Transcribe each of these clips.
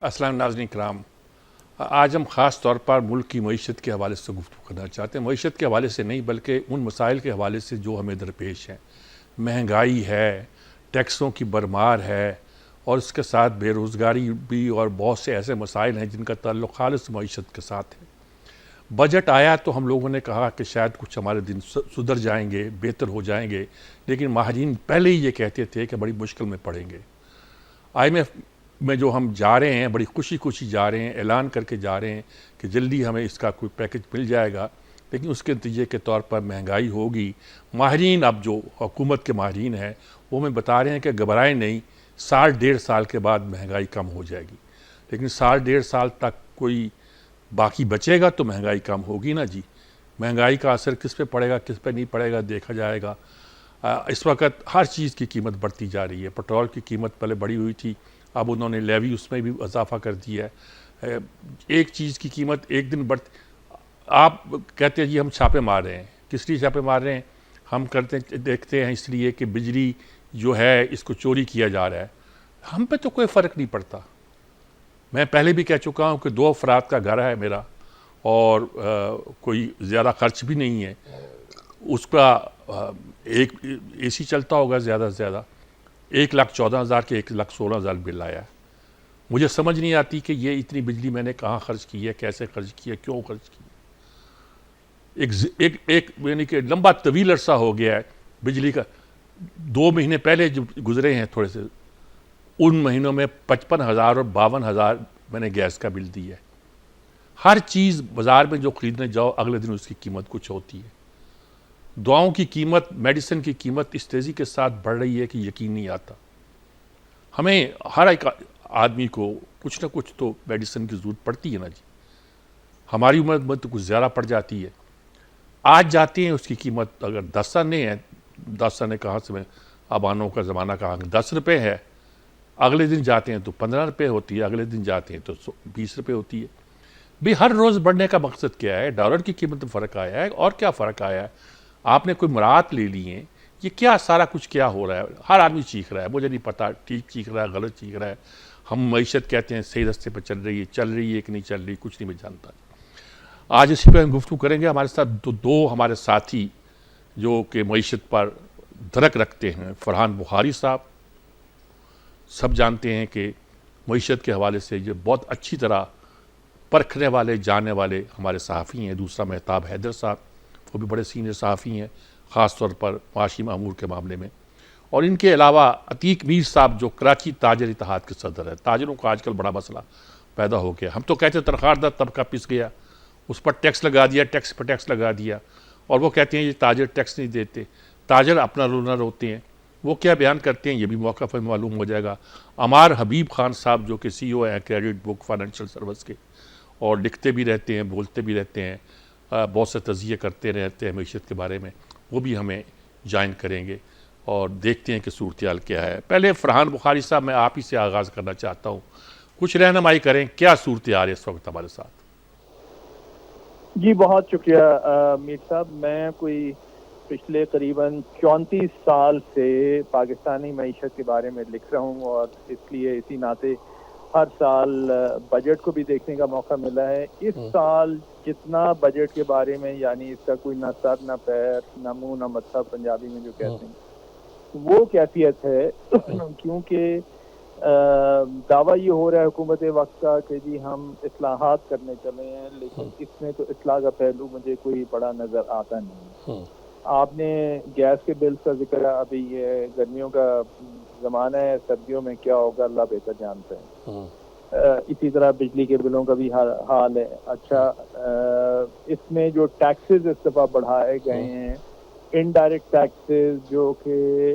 अस्सलाम नाज़रीन कराम। आज हम ख़ास तौर पर मुल्क की मईशत के हवाले से गुफ्तगू करना चाहते हैं। मईशत के हवाले से नहीं बल्कि उन मसाइल के हवाले से जो हमें दरपेश हैं। महंगाई है, टैक्सों की भरमार है और इसके साथ बेरोज़गारी भी और बहुत से ऐसे मसाइल हैं जिनका ताल्लुक़ खालिस मईशत के साथ है। बजट आया तो हम लोगों ने कहा कि शायद कुछ हमारे दिन सुधर जाएंगे, बेहतर हो जाएंगे, लेकिन माहिरीन पहले ही ये कहते थे कि बड़ी मुश्किल में पड़ेंगे। IMF में जो हम जा रहे हैं बड़ी खुशी खुशी जा रहे हैं, ऐलान करके जा रहे हैं कि जल्दी हमें इसका कोई पैकेज मिल जाएगा, लेकिन उसके नतीजे के तौर पर महंगाई होगी। माहिरीन, अब जो हुकूमत के माहिरीन हैं वो हमें बता रहे हैं कि घबराएं नहीं, साल डेढ़ साल के बाद महंगाई कम हो जाएगी। लेकिन साल डेढ़ साल तक कोई बाकी बचेगा तो महंगाई कम होगी ना जी। महंगाई का असर किस पे पड़ेगा, किस पे नहीं पड़ेगा, देखा जाएगा। इस वक्त हर चीज़ की कीमत बढ़ती जा रही है। पेट्रोल की कीमत पहले बढ़ी हुई थी, अब उन्होंने लेवी उसमें भी इजाफा कर दिया है। एक चीज़ की कीमत एक दिन बढ़, आप कहते हैं जी हम छापे मार रहे हैं, किस लिए छापे मार रहे हैं? हम करते देखते हैं इसलिए कि बिजली जो है इसको चोरी किया जा रहा है। हम पे तो कोई फ़र्क नहीं पड़ता। मैं पहले भी कह चुका हूँ कि 2 अफराद का घर है मेरा और कोई ज़्यादा खर्च भी नहीं है। उसका एक AC चलता होगा ज़्यादा से ज़्यादा, 1,14,000 के 1,16,000 बिल आया है। मुझे समझ नहीं आती कि ये इतनी बिजली मैंने कहाँ खर्च की है, कैसे खर्च की है, क्यों खर्च की है। एक यानी कि लंबा तवील अरसा हो गया है बिजली का। 2 महीने पहले जो गुजरे हैं थोड़े से, उन महीनों में 55,000 और 52,000 मैंने गैस का बिल दिया है। हर चीज़ बाज़ार में जो ख़रीदने जाओ अगले दिन उसकी कीमत कुछ होती है। दवाओं की कीमत, मेडिसिन की कीमत इस तेज़ी के साथ बढ़ रही है कि यकीन नहीं आता। हमें हर एक आदमी को कुछ ना कुछ तो मेडिसिन की ज़रूरत पड़ती है ना जी। हमारी उम्र में तो कुछ ज़्यादा पड़ जाती है। आज जाते हैं उसकी कीमत अगर 10 आने हैं, 10 आने कहाँ से, अब आनों का ज़माना कहाँ, 10 रुपये है। अगले दिन जाते हैं तो 15 रुपये होती है, अगले दिन जाते हैं तो 20 रुपये होती है। भी हर रोज़ बढ़ने का मकसद क्या है? डॉलर की कीमत में फ़र्क आया है और क्या फ़र्क आया है? आपने कोई मुराद ले ली है, ये क्या सारा कुछ क्या हो रहा है? हर आदमी चीख रहा है, मुझे नहीं पता ठीक चीख रहा है, गलत चीख रहा है। हम मईशत कहते हैं सही रास्ते पर चल रही है कि नहीं चल रही, कुछ नहीं मैं जानता। आज इसी पर हम गुफ्तगू करेंगे। हमारे साथ दो हमारे साथी जो कि मईशत पर दरक रखते हैं। फरहान बुखारी साहब, सब जानते हैं कि मईशत के हवाले से ये बहुत अच्छी तरह परखने वाले, जानने वाले हमारे सहाफ़ी हैं। दूसरा मेहताब हैदर साहब, वो भी बड़े सीनियर सहाफ़ी हैं, ख़ास तौर पर माशी मामूर के मामले में। और इनके अलावा अतीक मीर साहब जो कराची ताजर इत्तेहाद के सदर है। ताजरों का आजकल बड़ा मसला पैदा हो गया। हम तो कहते तनख्वाहदार तबका पिस गया, उस पर टैक्स लगा दिया, टैक्स पर टैक्स लगा दिया, और वो कहते हैं ये ताजर टैक्स नहीं देते। ताजर अपना रोना रोते हैं। वो क्या बयान करते हैं ये भी मौका पर मालूम हो जाएगा। अमार हबीब खान साहब जो कि CEO हैं क्रेडिट बुक फाइनेंशियल सर्विस के, और लिखते भी रहते हैं, बोलते भी रहते हैं, बहुत से तज़किये करते रहते हैं मईशत के बारे में, वो भी हमें ज्वाइन करेंगे और देखते हैं कि सूरत हाल क्या है। पहले फरहान बुखारी साहब, मैं आप ही से आगाज़ करना चाहता हूँ, कुछ रहनुमाई करें, क्या सूरत हाल है इस वक्त हमारे साथ? जी बहुत शुक्रिया मीर साहब। मैं कोई पिछले करीबन 34 साल से पाकिस्तानी मईशत के बारे में लिख रहा हूँ, और इसलिए इसी नाते हर साल बजट को भी देखने का मौका मिला है। इस साल जितना बजट के बारे में, यानी इसका कोई ना सर ना पैर ना मुंह ना मत्था, पंजाबी में जो कहते हैं, वो कैफियत है। क्योंकि दावा ये हो रहा है हुकूमत वक्त का कि जी हम इस्लाहात करने चले हैं, लेकिन इसमें तो इस्लाह का पहलू मुझे कोई बड़ा नज़र आता नहीं। आपने गैस के बिल का जिक्र, अभी ये गर्मियों का ज़माना है, सर्दियों में क्या होगा अल्लाह बेहतर जानते हैं। इसी तरह बिजली के बिलों का भी हाल है। अच्छा, इसमें जो टैक्सेस इस दफ़ा बढ़ाए गए हैं, इनडायरेक्ट टैक्सेस जो कि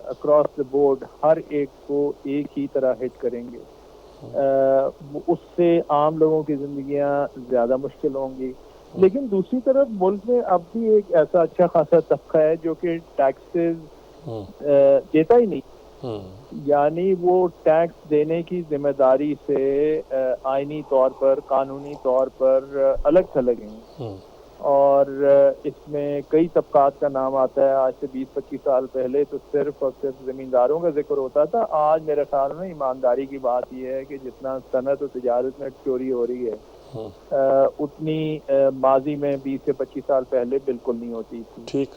अक्रॉस द बोर्ड हर एक को एक ही तरह हिट करेंगे, उससे आम लोगों की जिंदगियां ज़्यादा मुश्किल होंगी। लेकिन दूसरी तरफ मुल्क में अब भी एक ऐसा अच्छा खासा तबका है जो कि टैक्सेस देता ही नहीं, यानी वो टैक्स देने की जिम्मेदारी से आईनी तौर पर, कानूनी तौर पर अलग थलग हैं। और इसमें कई तबकात का नाम आता है। आज से 20-25 साल पहले तो सिर्फ और सिर्फ ज़मींदारों का जिक्र होता था। आज मेरे ख्याल में ईमानदारी की बात यह है कि जितना सनत और तिजारत में चोरी हो रही है उतनी माजी में 20 से 25 साल पहले बिल्कुल नहीं होती थी। ठीक।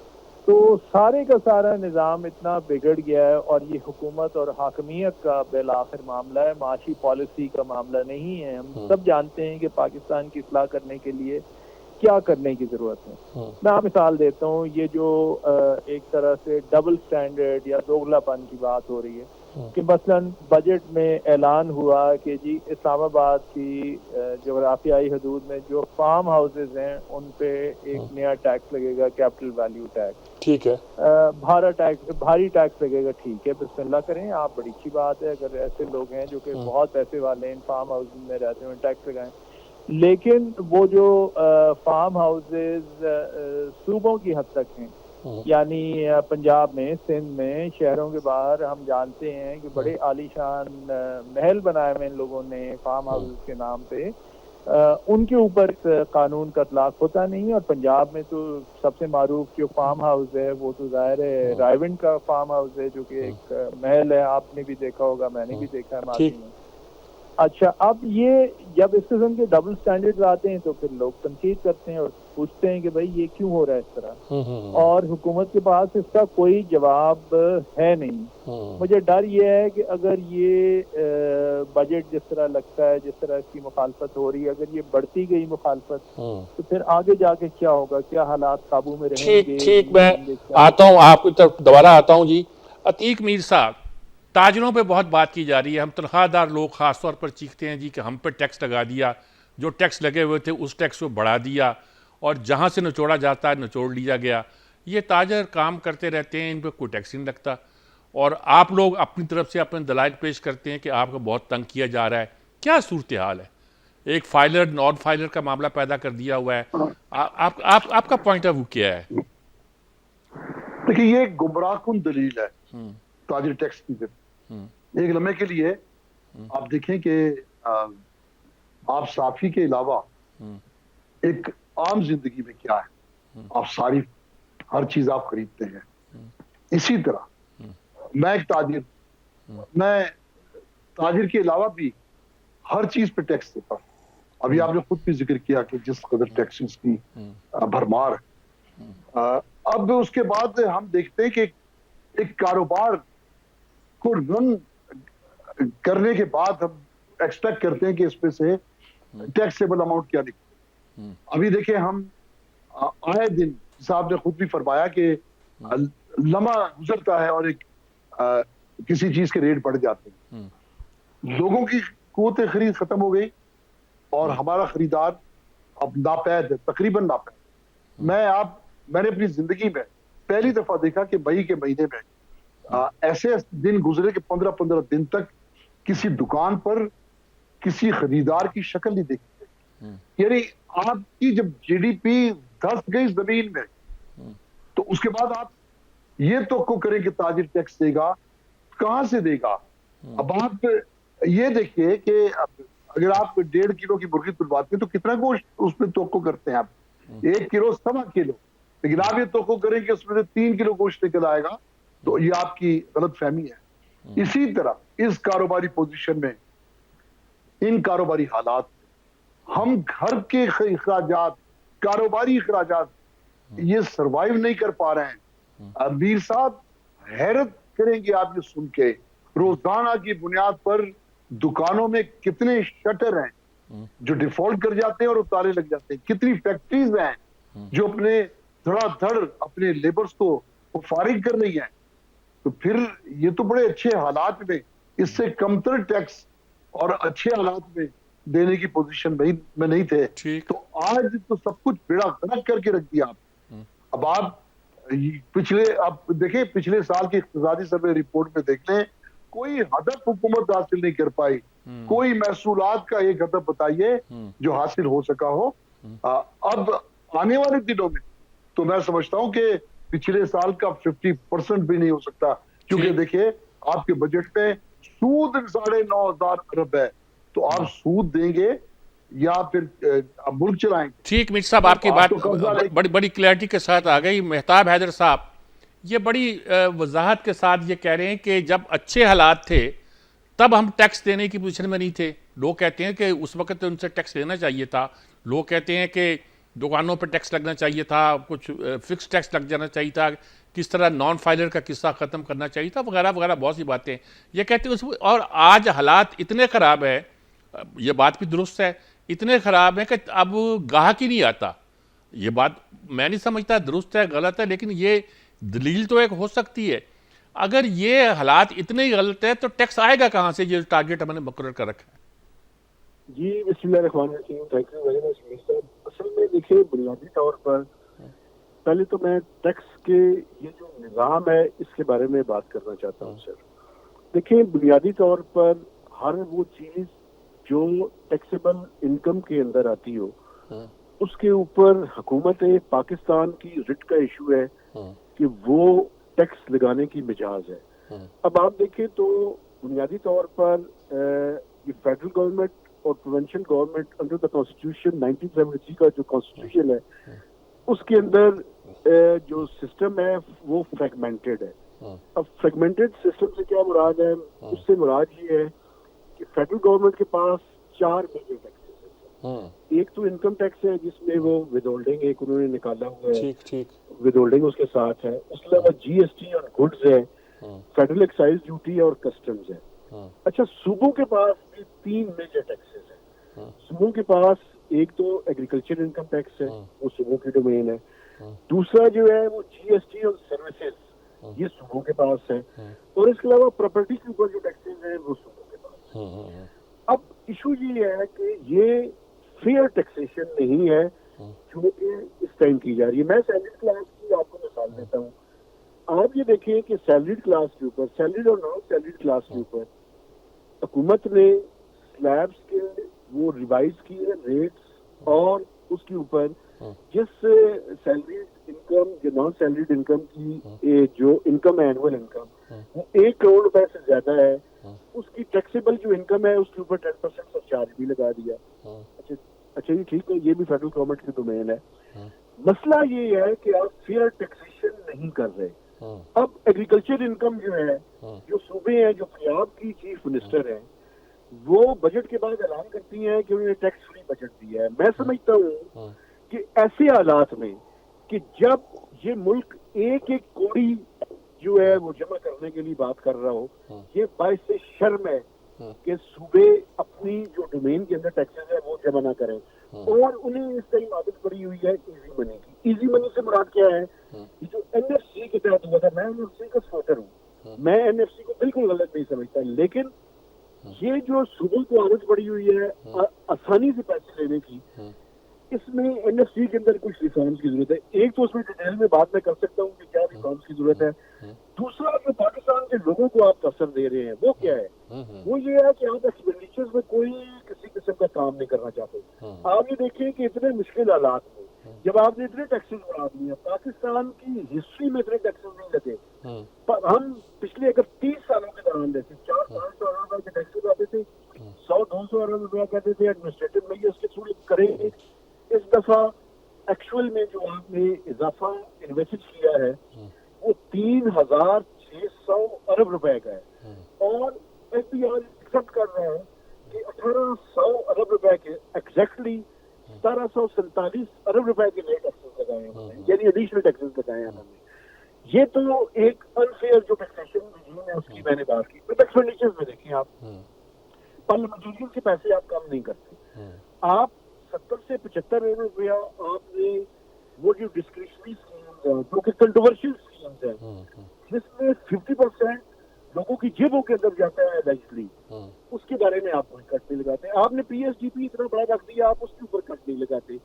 तो सारे का सारा निज़ाम इतना बिगड़ गया है और ये हुकूमत और हाकमियत का बिल आखिर मामला है, माशी पॉलिसी का मामला नहीं है। हम सब जानते हैं कि पाकिस्तान की इस्लाह करने के लिए क्या करने की जरूरत है। मैं आप मिसाल देता हूँ, ये जो एक तरह से डबल स्टैंडर्ड या दोगलापन की बात हो रही है कि मसलन बजट में ऐलान हुआ कि जी इस्लामाबाद की जोग्राफियाई हदूद में जो फार्म हाउसेज हैं उन पे एक नया टैक्स लगेगा, कैपिटल वैल्यू टैक्स। ठीक है। भारी टैक्स लगेगा। ठीक है, बिस्मिल्लाह करें आप, बड़ी अच्छी बात है। अगर ऐसे लोग हैं जो कि बहुत पैसे वाले हैं, फार्म हाउस में रहते हैं, टैक्स लगाएं। लेकिन वो जो फार्म हाउसेज सूबों की हद तक हैं, यानी पंजाब में, सिंध में, शहरों के बाहर हम जानते हैं कि बड़े आलीशान महल बनाए हुए इन लोगों ने फार्म हाउस के नाम पे, उनके ऊपर कानून का इतलाक होता नहीं है। और पंजाब में तो सबसे मारूफ जो फार्म हाउस है वो तो जाहिर है रायविंड का फार्म हाउस है, जो कि एक महल है। आपने भी देखा होगा, मैंने भी देखा है माजी में। अच्छा, अब ये जब इस किस्म के डबल स्टैंडर्ड्स आते हैं तो फिर लोग तनकीद करते हैं और पूछते हैं कि भाई ये क्यों हो रहा है इस तरह, और हुकूमत के पास इसका कोई जवाब है नहीं। मुझे डर ये है कि अगर ये बजट जिस तरह लगता है, जिस तरह इसकी मुखालफत हो रही है, अगर ये बढ़ती गई मुखालफत तो फिर आगे जाके क्या होगा, क्या हालात काबू में रहेंगे। ठीक, मैं आता हूँ आपकी तरफ, दोबारा आता हूँ जी। अतीक मीर साहब, ताजरों पे बहुत बात की जा रही है। हम तनख्वाहदार लोग ख़ास तौर पर चीखते हैं जी कि हम पे टैक्स लगा दिया, जो टैक्स लगे हुए थे उस टैक्स को बढ़ा दिया, और जहाँ से निचोड़ा जाता है निचोड़ लिया गया। ये ताजर काम करते रहते हैं, इन पर कोई टैक्स नहीं लगता, और आप लोग अपनी तरफ से अपने दलाइल पेश करते हैं कि आपको बहुत तंग किया जा रहा है। क्या सूरत हाल है? एक फाइलर नॉन फाइलर का मामला पैदा कर दिया हुआ है। आपका पॉइंट ऑफ व्यू क्या है? देखिए, ये गुमराहकुन दलील है ताजिर टैक्स की। एक लम्हे के लिए आप देखें कि आप साफी के अलावा एक आम जिंदगी में क्या है, आप सारी हर चीज आप खरीदते हैं। इसी तरह मैं एक ताजिर, मैं ताजिर के अलावा भी हर चीज पे टैक्स देता हूँ। अभी आपने खुद भी जिक्र किया कि जिस कदर टैक्सेस की भरमार है। अब उसके बाद हम देखते हैं कि एक कारोबार को रन करने के बाद हम एक्सपेक्ट करते हैं कि इसमें से टैक्सेबल अमाउंट क्या निकले। अभी देखिए, हम आए दिन, साहब ने खुद भी फरमाया कि लम्हा गुजरता है और एक किसी चीज के रेट बढ़ जाते हैं। लोगों की कुव्वत खरीद खत्म हो गई और हमारा खरीदार अब नापैद है, तकरीबन नापैद। मैंने अपनी जिंदगी में पहली दफा देखा कि मई के महीने में ऐसे दिन गुजरे कि 15-15 दिन तक किसी दुकान पर किसी खरीदार की शक्ल नहीं देखी। यानी आपकी जब जीडीपी धस गई जमीन में, तो उसके बाद आप ये तो करें कि ताजिर टैक्स देगा, कहां से देगा? अब आप ये देखिए कि अगर आप 1.5 किलो की मुर्गी तुलवाते हैं तो कितना गोश्त उसमें तोको करते हैं आप? 1 किलो, 1.25 किलो। लेकिन आप ये तोको करें कि उसमें से 3 किलो गोश्त निकल आएगा, तो ये आपकी गलत फहमी है। इसी तरह इस कारोबारी पोजीशन में, इन कारोबारी हालात, हम घर के अखराजात, कारोबारी अखराजात ये सरवाइव नहीं कर पा रहे हैं। मीर साहब, हैरत करेंगे आप ये सुन के, रोजाना की बुनियाद पर दुकानों में कितने शटर हैं जो डिफॉल्ट कर जाते हैं और उतारे लग जाते हैं। कितनी फैक्ट्रीज हैं जो अपने धड़ाधड़ अपने लेबर्स को फारिग कर रही हैं। तो फिर ये तो बड़े अच्छे हालात में, इससे कमतर टैक्स और अच्छे हालात में देने की पोजीशन में नहीं थे। तो आज तो सब कुछ बेड़ा गर्क करके रख दिया आप। अब आप देखें, पिछले साल की इक़्तिसादी सर्वे रिपोर्ट में देख लें, कोई हदफ हुकूमत हासिल नहीं कर पाई। कोई महसूलात का एक हदफ बताइए जो हासिल हो सका हो। अब आने वाले दिनों में तो मैं समझता हूं कि पिछले साल का 50% भी नहीं हो सकता, क्योंकि देखिए आपके बजट में सूद 9,500 अरब है। तो आप सूद देंगे या फिर मुल्क चलाएंगे। ठीक मीर साहब, आपकी बात आपको कर्जा बड़ी बड़ी क्लैरिटी के साथ आ गई। मेहताब हैदर साहब, ये बड़ी वजाहत के साथ ये कह रहे हैं कि जब अच्छे हालात थे तब हम टैक्स देने की पोजीशन में नहीं थे। लोग कहते हैं कि उस वक्त तो उनसे टैक्स लेना चाहिए था। लोग कहते हैं कि दुकानों पर टैक्स लगना चाहिए था, कुछ फिक्स टैक्स लग जाना चाहिए था, किस तरह नॉन फाइलर का किस्सा ख़त्म करना चाहिए था, वगैरह वगैरह बहुत सी बातें ये कहते हैं उस। और आज हालात इतने ख़राब है, ये बात भी दुरुस्त है, इतने ख़राब है कि अब गाहक ही नहीं आता। ये बात मैं नहीं समझता दुरुस्त है गलत है, लेकिन ये दलील तो एक हो सकती है। अगर ये हालात इतने ही गलत है तो टैक्स आएगा कहाँ से, ये टारगेट हमने मुकर्रर कर रखा है। जी बिस्मिल्लाहिर्रहमानिर्रहीम, thank you very much mister साहब। असल में देखिए, बुनियादी तौर पर पहले तो मैं टैक्स के ये जो निज़ाम है इसके बारे में बात करना चाहता हूँ सर। देखिए, बुनियादी तौर पर हर वो चीज़ जो टैक्सेबल इनकम के अंदर आती हो उसके ऊपर हुकूमत पाकिस्तान की रिट का इशू है कि वो टैक्स लगाने की मिजाज है। अब आप देखें तो बुनियादी तौर पर ये फेडरल गवर्नमेंट और provincial government under the constitution 1973 का जो कॉन्स्टिट्यूशन है उसके अंदर जो सिस्टम है वो फ्रेगमेंटेड है। अब फ्रेगमेंटेड सिस्टम से क्या मुराद है? उससे मुराद ये है कि फेडरल गवर्नमेंट के पास 4 मेजर टैक्सेस हैं। एक तो इनकम टैक्स है जिसमें वो विदहोल्डिंग एक उन्होंने निकाला हुआ है, ठीक विदहोल्डिंग उसके साथ है। उसके अलावा जीएसटी और गुड्स है, फेडरल एक्साइज ड्यूटी और कस्टम्स है। अच्छा, सूबों के पास भी 3 मेजर टैक्सेस है। सूबों के पास एक तो एग्रीकल्चर इनकम टैक्स है, वो सूबों की डोमेन है। दूसरा जो है वो जीएसटी और सर्विसेज, ये सूबों के पास है। और इसके अलावा प्रॉपर्टी के ऊपर जो टैक्सेस है वो सूबों के पास है। अब इशू ये है कि ये फेयर टैक्सेशन नहीं है जो कि इस टाइम की जा रही है। मैं सैलरीड क्लास की आपको मिसाल देता हूँ। आप ये देखिए कि सैलरीड क्लास के ऊपर, सैलरीड और नॉन सैलरीड क्लास के ऊपर हुकूमत ने स्लैब्स के वो रिवाइज किए रेट्स, और उसके ऊपर जिस सैलरीड इनकम या नॉन सैलरीड इनकम की जो इनकम है एनुअल इनकम वो 1 करोड़ रुपए से ज्यादा है, उसकी टैक्सेबल जो इनकम है उसके ऊपर 10% सरचार्ज भी लगा दिया। अच्छा ये ठीक है, ये भी फेडरल गवर्नमेंट की डोमेन है। मसला ये है कि आप फेयर टैक्सेशन नहीं कर रहे। अब एग्रीकल्चर इनकम जो है, जो सूबे हैं, जो पंजाब की चीफ मिनिस्टर है, वो बजट के बाद ऐलान करती हैं कि उन्होंने टैक्स फ्री बजट दिया है। मैं समझता हूँ कि ऐसे हालात में कि जब ये मुल्क एक एक कौड़ी जो है वो जमा करने के लिए बात कर रहा हो, ये बाइस शर्म है कि सूबे अपनी जो डोमेन के अंदर टैक्सेस है वो जमा ना करें। और उन्हें इस टाइम आदत पड़ी हुई है इजी मनी की। इजी मनी से मुराद क्या है? ये जो एनएफसी के तहत हुआ था, मैं एनएफसी का सपोर्टर हूँ, मैं एनएफसी को बिल्कुल गलत नहीं समझता, लेकिन ये जो सूबों को आदत पड़ी हुई है आसानी से पैसे लेने की, इसमें एनएफसी के अंदर कुछ रिफॉर्म्स की जरूरत है। एक तो उसमें डिटेल में बात मैं कर सकता हूँ कि क्या रिफॉर्म्स की जरूरत है। दूसरा, जो पाकिस्तान के लोगों को आप असर दे रहे हैं वो क्या है? वो ये है कि आप एक्सपेंडिचर्स में कोई किसी किस्म का काम नहीं करना चाहते। आप ये देखिए कि इतने मुश्किल हालात में जब आपने इतने टैक्सेस बढ़ा दिए, पाकिस्तान की हिस्ट्री में इतने टैक्सेस नहीं लगे, पर हम पिछले अगर 30 सालों के दौरान देखे 400-500 अरब रुपए के टैक्सेस आते थे, 100-200 अरब रुपया कहते थे एडमिनिस्ट्रेटिव में उसके थ्रू करेंगे। इस दफा एक्चुअल में जो आपने इजाफा इन्वेस्ट किया है वो 3600 अरब रुपए का है, और एफबीआई एक्सेप्ट कर रहा है कि 1800 अरब रुपए के एग्जैक्टली 1747 अरब रुपए के नए टैक्सेस लगाए हैं, यानी एडिशनल टैक्सेस लगाए हैं हमने। ये तो एक अनफेयर जो टैक्सेशन रिजीम है उसकी मैंने बात की। फिर एक्सपेंडिचर्स में देखें आप, पार्लियामेंटेरियन के पैसे आप कम नहीं करते। आप 70 से 75 अरब रुपया आपने वो जो डिस्क्रिशनरी स्कीम्स हैं, जो कि कंट्रोवर्शियल स्कीम्स हैं, जिसमें 50% लोगों की जेबों के अंदर जाता है एलाइजली, उसके बारे में आप कोई कट नहीं लगाते। आपने पीएसडीपी इतना बड़ा रख दिया, आप उसके ऊपर कट नहीं लगाते।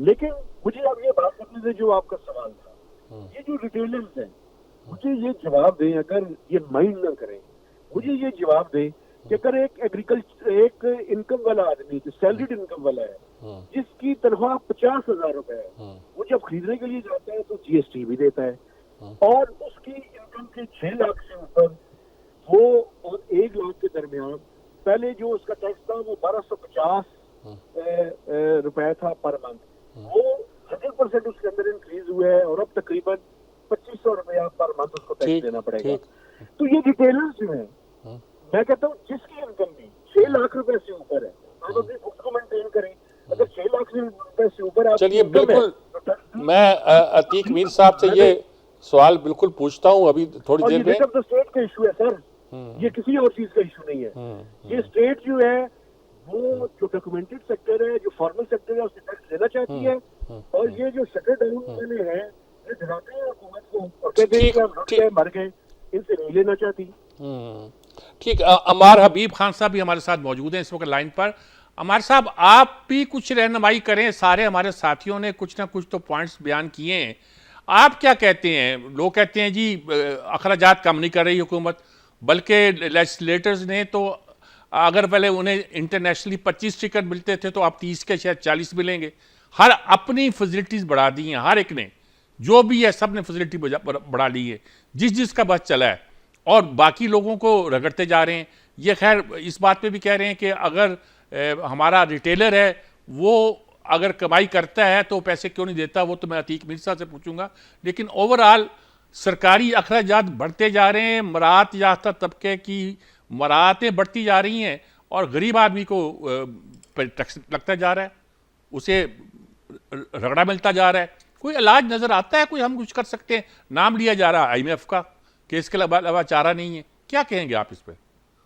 लेकिन मुझे अब ये बात करने से जो आपका सवाल था, ये जो रिटेलर्स हैं, मुझे ये जवाब दें, अगर ये माइंड ना करें, मुझे ये जवाब दें कि अगर एक एग्रीकल्चर एक इनकम वाला आदमी जो सैलरीड इनकम वाला है, जिसकी तनख्वाह 50,000 रुपए है, वो जब खरीदने के लिए जाता है तो जीएसटी भी देता है, और उसकी इनकम के 6 लाख से ऊपर वो और 1 लाख के दरमियान पहले जो उसका टैक्स था वो 1250 रुपया था पर मंथ, वो 100% उसके अंदर इंक्रीज हुआ है और अब तकरीबन 2500 रुपया पर मंथ उसको टैक्स देना पड़ेगा। तो ये रिटेलर्स जो है, मैं कहता हूँ जिसकी इनकम भी 6 लाख रुपए से ऊपर है, आप अपनी बुक्स को मेंटेन करें। अगर 6 लाख रुपए से ऊपर आप, चलिए बिल्कुल, मैं अतीक मीर साहब से ये सवाल बिल्कुल पूछता हूँ अभी थोड़ी देर में। तो स्टेट का इशू है सर, ये किसी और चीज का इशू नहीं है। ये स्टेट जो है वो जो डॉक्यूमेंटेड सेक्टर है, जो फॉर्मल सेक्टर है, उससे टैक्स लेना चाहती है, और ये जो शटर डाउन वाले हैं ये डराते हैं हुकूमत को और कहते हैं कि हम रुक गए, मर गए, इनसे नहीं लेना चाहती। ठीक, अमार हबीब खान साहब भी हमारे साथ मौजूद हैं इस वक्त लाइन पर। अमार साहब, आप भी कुछ रहनुमाई करें, सारे हमारे साथियों ने कुछ ना कुछ तो पॉइंट्स बयान किए हैं, आप क्या कहते हैं? लोग कहते हैं जी अखराजात कम नहीं कर रही हुकूमत, बल्कि लेजिस्लेटर्स ने तो अगर पहले उन्हें इंटरनेशनली 25 टिकट मिलते थे तो अब 30 के शायद 40 मिलेंगे। हर अपनी फैसिलिटीज़ बढ़ा दी हैं, हर एक ने, जो भी है सब ने फैसिलिटी बढ़ा ली है, जिसका बस चला है, और बाकी लोगों को रगड़ते जा रहे हैं। ये खैर इस बात पे भी कह रहे हैं कि अगर हमारा रिटेलर है वो अगर कमाई करता है तो पैसे क्यों नहीं देता, वो तो मैं अतीक मीर साहब से पूछूंगा। लेकिन ओवरऑल सरकारी अखराजात बढ़ते जा रहे हैं, मराहत याफ्ता तबके की मराहतें बढ़ती जा रही हैं, और गरीब आदमी को टैक्स लगता जा रहा है, उसे रगड़ा मिलता जा रहा है। कोई इलाज नज़र आता है? कोई हम कुछ कर सकते हैं? नाम लिया जा रहा है IMF का कि इसके अलावा चारा नहीं है, क्या कहेंगे आप इस पर?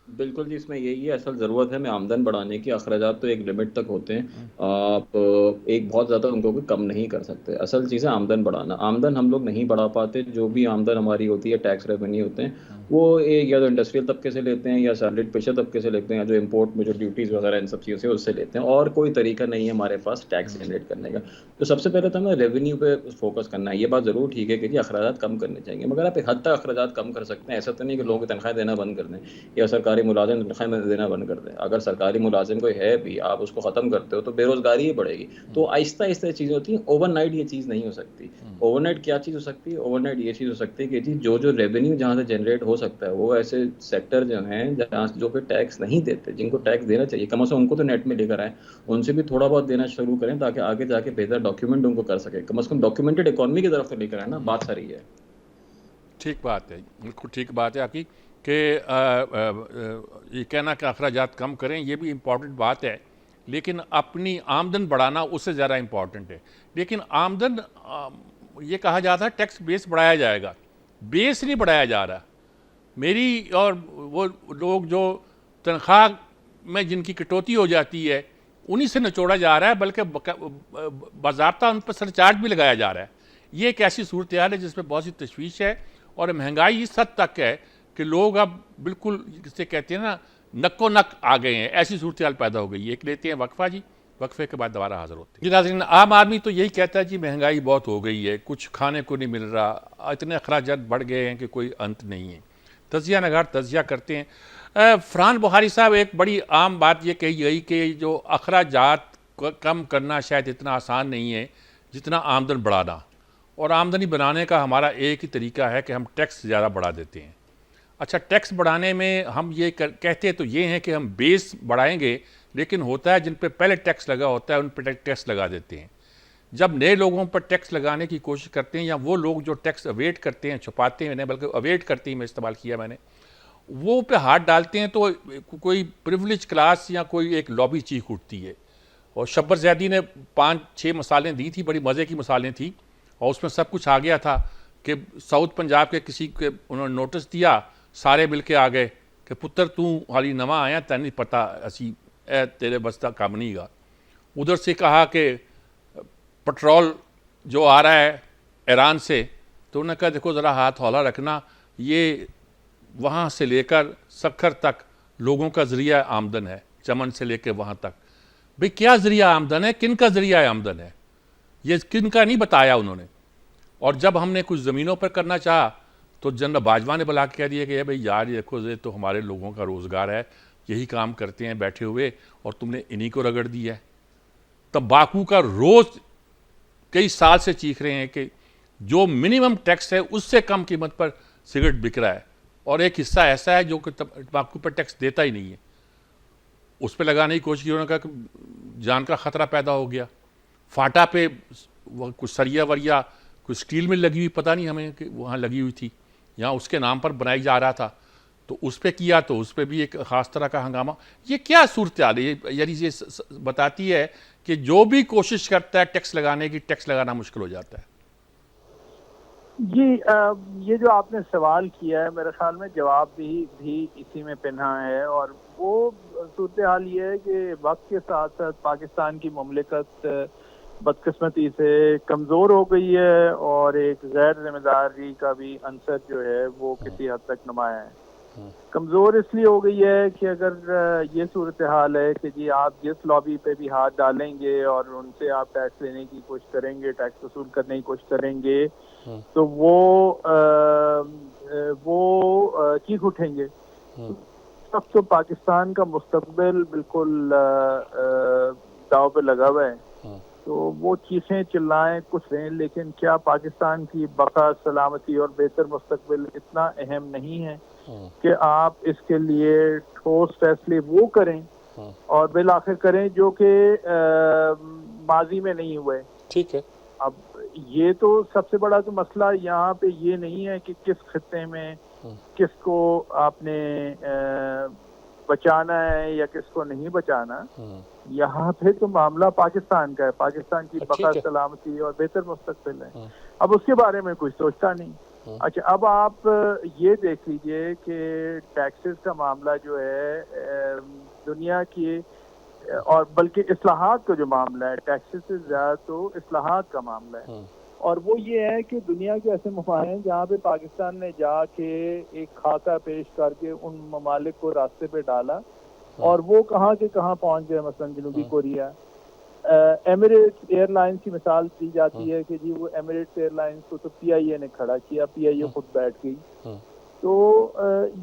बिल्कुल जी, इसमें यही है, असल ज़रूरत है हमें आमदन बढ़ाने की। अखराजात तो एक लिमिट तक होते हैं, आप एक बहुत ज़्यादा उनको भी कम नहीं कर सकते। असल चीज़ है आमदन बढ़ाना। आमदन हम लोग नहीं बढ़ा पाते, जो भी आमदन हमारी होती है, टैक्स रेवेन्यू होते हैं, वो या तो इंडस्ट्रियल तबके से लेते हैं या सैलरीड पेशा तबके से लेते हैं, या जो इम्पोर्ट में जो ड्यूटीज़ वगैरह इन सब चीज़ों से उससे लेते हैं, और कोई तरीका नहीं है हमारे पास टैक्स जनरेट करने का। तो सबसे पहले तो हमें रेवेन्यू पे फोकस करना है। ये बात ज़रूर ठीक है कि जी अखराजात कम करने चाहिए, मगर आप एक हद तक अखराजात कम कर सकते हैं। ऐसा तो नहीं कि लोगों की तनख्वाह देना बंद कर दें या सरकारी मुलाजिम तनख्वाह देना बंद कर दें। अगर सरकारी मुलाजिम कोई है भी, आप उसको ख़त्म करते हो तो बेरोजगारी ही बढ़ेगी। तो आहिस्ता आहिस्ता चीज़ें होती हैं, ओवरनाइट ये चीज़ नहीं हो सकती। ओवरनाइट क्या चीज़ हो सकती है? ओवरनाइट ये चीज़ हो सकती है कि जी जो रेवेन्यू जहाँ से जनरेट हो सकता है, वो ऐसे सेक्टर जो हैं जहाँ जो कि टैक्स नहीं देते, जिनको टैक्स देना चाहिए, कम से कम उनको तो नेट में लेकर आए, उनसे भी थोड़ा बहुत देना शुरू करें, ताकि आगे जाके बेहतर डॉक्यूमेंट उनको कर सके। कम से कम डॉक्यूमेंटेड इकोनॉमी की तरफ तो लेकर आए ना, बात सारी है। ठीक बात है, बिल्कुल ठीक बात है आपकी कि ये कहना कि अखराजात कम करें, ये भी इम्पॉर्टेंट बात है, लेकिन अपनी आमदन बढ़ाना उससे ज़्यादा इम्पॉर्टेंट है। लेकिन आमदन, ये कहा जाता है टैक्स बेस बढ़ाया जाएगा, बेस नहीं बढ़ाया जा रहा। मेरी और वो लोग जो तनख्वाह में जिनकी कटौती हो जाती है उन्हीं से निचोड़ा जा रहा है, बल्कि बाज़ाब्ता उन पर सरचार्ज भी लगाया जा रहा है। ये एक ऐसी सूरत हाल है जिसमें बहुत सी तशवीश है, और महंगाई इस हद तक है कि लोग अब बिल्कुल जिसे कहते हैं ना नक्को नक आ गए हैं, ऐसी सूरत हाल पैदा हो गई है। एक लेते हैं वक्फा जी, वक्फे के बाद दोबारा हाजिर होते हैं। जी नाज़रीन, आम आदमी तो यही कहता है जी महंगाई बहुत हो गई है, कुछ खाने को नहीं मिल रहा, इतने अखराजात बढ़ गए हैं कि कोई अंत नहीं है। तजिया नगार तजिया करते हैं। फरहान बुखारी साहब, एक बड़ी आम बात ये कही गई कि जो अखराजात कम करना शायद इतना आसान नहीं है जितना आमदन बढ़ाना, और आमदनी बनाने का हमारा एक ही तरीका है कि हम टैक्स ज़्यादा बढ़ा देते हैं। अच्छा, टैक्स बढ़ाने में हम ये कहते तो ये हैं कि हम बेस बढ़ाएंगे, लेकिन होता है जिन पे पहले टैक्स लगा होता है उन पर टैक्स लगा देते हैं। जब नए लोगों पर टैक्स लगाने की कोशिश करते हैं, या वो लोग जो टैक्स अवेट करते हैं, छुपाते हैं, बल्कि अवेट करते ही मैं इस्तेमाल किया मैंने, वो पे हाथ डालते हैं तो कोई प्रिविलेज क्लास या कोई एक लॉबी चीख उठती है। और शब्बर ज़ैदी ने 5-6 मिसालें दी थी, बड़ी मज़े की मिसालें थी, और उसमें सब कुछ आ गया था कि साउथ पंजाब के किसी के उन्होंने नोटिस दिया, सारे मिल के आ गए कि पुत्र तू हाली नवा आया, तैन नहीं पता असी तेरे बस्ता काम नहीं गा। उधर से कहा कि पेट्रोल जो आ रहा है ईरान से, तो उन्होंने कहा देखो ज़रा हाथ हौला रखना, ये वहाँ से लेकर सखर तक लोगों का ज़रिया आमदन है, चमन से लेकर वहाँ तक। भाई क्या ज़रिया आमदन है, किन का ज़रिया आमदन है, ये किन का नहीं बताया उन्होंने। और जब हमने कुछ ज़मीनों पर करना चाहा तो जनरल बाजवा ने बुला के कह दिया कि भाई यार ये देखो ये तो हमारे लोगों का रोज़गार है, यही काम करते हैं बैठे हुए, और तुमने इन्हीं को रगड़ दिया है। तंबाकू का रोज़ कई साल से चीख रहे हैं कि जो मिनिमम टैक्स है उससे कम कीमत पर सिगरेट बिक रहा है, और एक हिस्सा ऐसा है जो कि तंबाकू पर टैक्स देता ही नहीं है, उस पर लगाने की कोशिश की। उन्होंने कहा कि जान का ख़तरा पैदा हो गया। फाटा पे कुछ सरिया वरिया कुछ स्टील में लगी हुई, पता नहीं हमें कि वहाँ लगी हुई थी, यहाँ उसके नाम पर बनाई जा रहा था, तो उस पर किया तो उस पर भी एक ख़ास तरह का हंगामा। ये क्या सूरत हाल है? यानी ये बताती है कि जो भी कोशिश करता है टैक्स लगाने की, टैक्स लगाना मुश्किल हो जाता है। जी, ये जो आपने सवाल किया है, मेरे ख्याल में जवाब भी इसी में पिन्हा है। और वो सूरत हाल ये है कि वक्त के साथ साथ पाकिस्तान की मुमलिकत बदकिस्मती से कमज़ोर हो गई है और एक गैर जिम्मेदारी का भी अंसर जो है वो किसी हद तक नुमाया है। कमज़ोर इसलिए हो गई है कि अगर ये सूरत हाल है कि जी आप जिस लॉबी पे भी हाथ डालेंगे और उनसे आप टैक्स लेने की कोशिश करेंगे, टैक्स वसूल करने की कोशिश करेंगे, तो वो चीख उठेंगे। तब तो पाकिस्तान का मुस्तकबिल बिल्कुल दाव पे लगा हुआ है। तो वो चीखें चिल्लाएं कुछ रहें, लेकिन क्या पाकिस्तान की बका, सलामती और बेहतर मुस्तकबिल इतना अहम नहीं है कि आप इसके लिए ठोस फैसले वो करें और बिल आखिर करें जो कि माजी में नहीं हुए। ठीक है। अब ये तो सबसे बड़ा तो मसला यहाँ पे ये नहीं है कि किस खित्ते में किसको आपने बचाना है या किसको नहीं बचाना। यहाँ पे तो मामला पाकिस्तान का है, पाकिस्तान की बका, सलामती और बेहतर मुस्तकबिल है। अब उसके बारे में कोई सोचता नहीं। अच्छा, अब आप ये देख लीजिए कि टैक्सेस का मामला जो है दुनिया की, और बल्कि इस्लाहात का जो मामला है, टैक्सेस से ज़्यादा तो इस्लाहात का मामला है। और वो ये है कि दुनिया के ऐसे ममालिक हैं जहाँ पे पाकिस्तान ने जाके एक खाका पेश करके उन ममालिक को रास्ते पे डाला और वो कहाँ के कहाँ पहुँच गए। मसलन जनूबी कोरिया, एमिरेट्स एयरलाइंस की मिसाल दी जाती है कि जी वो एमिरेट्स एयरलाइंस को तो PIA ने खड़ा किया, PIA खुद बैठ गई। तो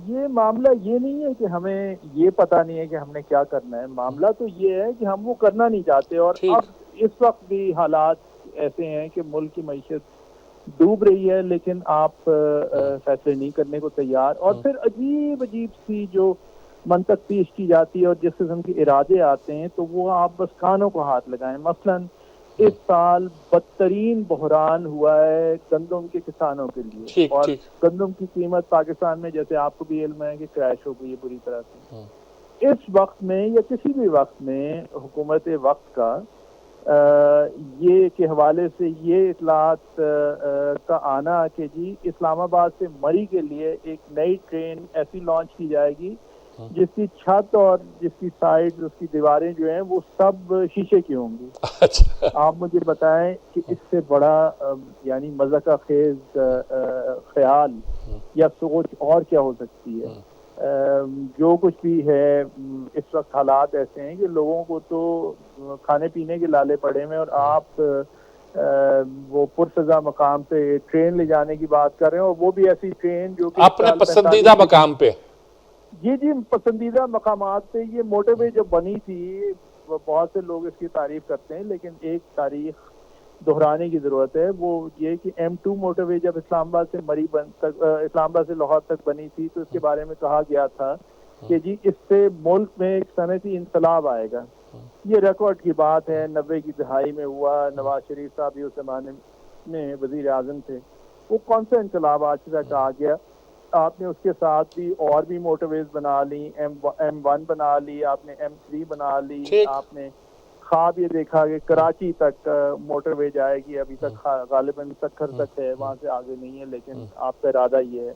ये मामला ये नहीं है कि हमें ये पता नहीं है कि हमने क्या करना है, मामला तो ये है कि हम वो करना नहीं चाहते। और अब इस वक्त भी हालात ऐसे हैं कि मुल्क की मईशत डूब रही है, लेकिन आप फैसले नहीं करने को तैयार। और फिर अजीब अजीब सी जो मंतक पेश की जाती है और जिस किस्म के इरादे आते हैं, तो वो आप बस कानों को हाथ लगाएं। मसलन इस साल बदतरीन बहरान हुआ है गंदम के किसानों के लिए, और गंदम की कीमत पाकिस्तान में, जैसे आपको भी इल्म है, कि क्रैश हो गई है बुरी तरह से। इस वक्त में या किसी भी वक्त में हुकूमत वक्त का ये के हवाले से ये इतलात का आना कि जी इस्लामाबाद से मरी के लिए एक नई ट्रेन ऐसी लॉन्च की जाएगी जिसकी छत और जिसकी साइड, उसकी दीवारें जो हैं वो सब शीशे की होंगी। अच्छा। आप मुझे बताएं कि इससे बड़ा यानी मज़ाक़ खेज ख्याल या सोच और क्या हो सकती है। जो कुछ भी है, इस वक्त हालात ऐसे हैं कि लोगों को तो खाने पीने के लाले पड़े हैं, और आप वो पुरसज़ा मकाम पे ट्रेन ले जाने की बात कर रहे हैं, और वो भी ऐसी ट्रेन जो कि अपने पसंदीदा मकाम पे। जी, पसंदीदा मकामात पे। ये मोटरवे जब बनी थी, बहुत से लोग इसकी तारीफ करते हैं, लेकिन एक तारीख दोहराने की जरूरत है। वो ये कि M2 मोटरवे जब इस्लामाबाद से इस्लामाबाद से लाहौर तक बनी थी, तो इसके बारे में कहा गया था कि जी इससे मुल्क में एक सनती इंकलाब आएगा। ये रिकॉर्ड की बात है, 90 की दहाई में हुआ। नवाज शरीफ साहब भी उस जमाने में वजीर आजम थे। वो कौन सा इंकलाब आज तक आ गया? आपने उसके साथ भी और भी मोटरवेज बना ली, M1 बना ली, आपने M3 बना ली, आपने ख्वाब ये देखा कि कराची तक मोटरवे जाएगी। अभी तक गालिबन सखर तक है, वहां से आगे नहीं है, लेकिन आपका इरादा ये है।